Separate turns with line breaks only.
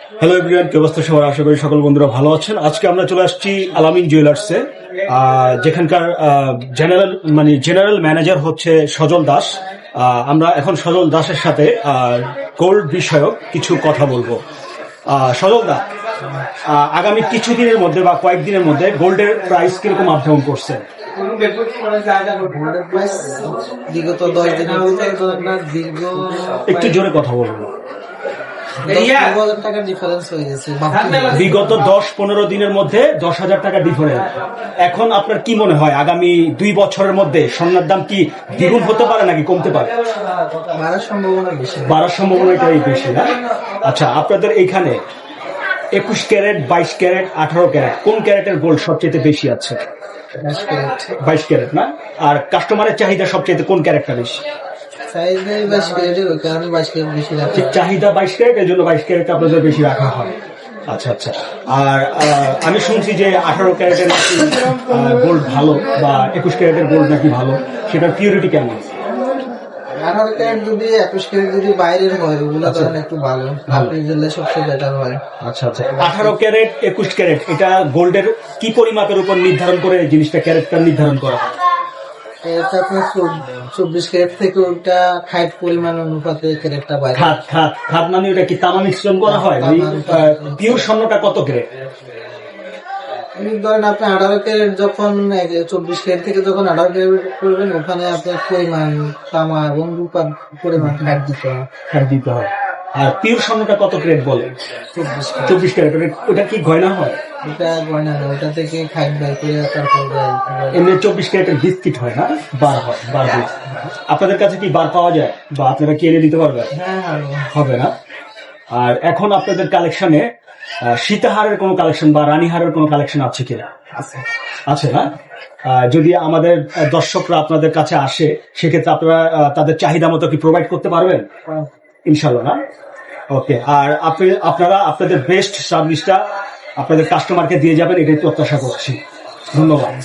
Hello everyone, কি অবস্থা সবার? আশা করি সকল বন্ধুরা ভালো আছেন। আজকে আমরা চলে আসছি আলামিন জুয়েলার্সে, যেখানকার জেনারেল ম্যানেজার হচ্ছে সজল দাস। আমরা এখন সজল দাসের সাথে গোল্ড বিষয়ক কিছু কথা বলবো। সজল দা, আগামী কিছুদিনের মধ্যে বা কয়েকদিনের মধ্যে গোল্ডের প্রাইস কিরকম আপ ডাউন করছে?
বিগত 10 দিনের ভিতরে তো আপনার
একটু জোরে কথা বলবো।
10,000 টাকার ডিফারেন্স হয়ে গেছে।
বিগত 10-15 দিনের মধ্যে 10,000 টাকা ডিফারেন্স। এখন আপনার কি মনে হয় আগামী 2 বছরের মধ্যে স্বর্ণের দাম কি দ্বিগুণ হতে পারে নাকি কমতে পারে?
বাড়ার সম্ভাবনা বেশি।
বাড়ার সম্ভাবনাটাই বেশি না? আচ্ছা, আপনাদের এইখানে 21 ক্যারেট, 22 ক্যারেট, 18 ক্যারেট কোন ক্যারেটের গোল্ড সবচেয়ে বেশি আছে? 22 ক্যারেট না? আর কাস্টমারের চাহিদা সবচেয়ে কোন ক্যারেটটা বেশি? চাহিদা 22 ক্যারেট, এর জন্য 22 ক্যারেট আপনাদের বেশি রাখা হয়। আচ্ছা আচ্ছা। আর আমি শুনছি যে 18 ক্যারেটের নাকি গোল্ড ভালো, বা 21 ক্যারেটের গোল্ড নাকি ভালো, সেটার পিউরিটি কেমন?
18 ক্যারেট যদি 21 ক্যারেট যদি বাইরের হয় ওগুলো তো একটু ভালো সবচেয়ে বেটার হয়।
আচ্ছা আচ্ছা। 18 ক্যারেট 21 ক্যারেট এটা গোল্ডের কি পরিমাপের উপর নির্ধারণ করে জিনিসটা ক্যারেটটা নির্ধারণ করা হয়?
এটা আপনার 24 ক্যারেট থেকে ওটা খাট পরিমাণ অনুপাতে ক্যারেটটা বাইরে।
খাত মানে ওটা কি তামা মিশ্রণ করা হয়? পিওর স্বর্ণটা কত ক্যারেট?
ধরেন আপনি 18 ক্যারেট যখন 24 ক্যারেট থেকে যখন 18 ক্যারেট করবেন ওখানে আপনার পরিমাণ তামা এবং রূপার পরিমাণ
খাট দিতে হয়। আর পিওর স্বর্ণটা কত ক্যারেট বলে? 24 ক্যারেট। ওটা কি গয়না হয়?
এটা গয়না না, ওটা থেকে খাট বাই করে তারপর
এমনি 24 ক্যারেটের বিস্কিট হয় না? বার হয়, বার হয়। আপনাদের কাছে কি বার পাওয়া যায় বা আপনারা কি এনে দিতে পারবেন? হবে না? আর এখন আপনাদের কালেকশনে সীতাহারের কোনো কালেকশন বা রানীহারের কোনো কালেকশন আছে কিনা? আছে না? যদি আমাদের দর্শকরা আপনাদের কাছে আসে সেক্ষেত্রে আপনারা তাদের চাহিদা মতো কি প্রোভাইড করতে পারবেন? ইনশাল্লাহ না? ওকে। আর আপনারা আপনাদের বেস্ট সার্ভিসটা আপনাদের কাস্টমারকে দিয়ে যাবেন, এটাই প্রত্যাশা করছি। ধন্যবাদ।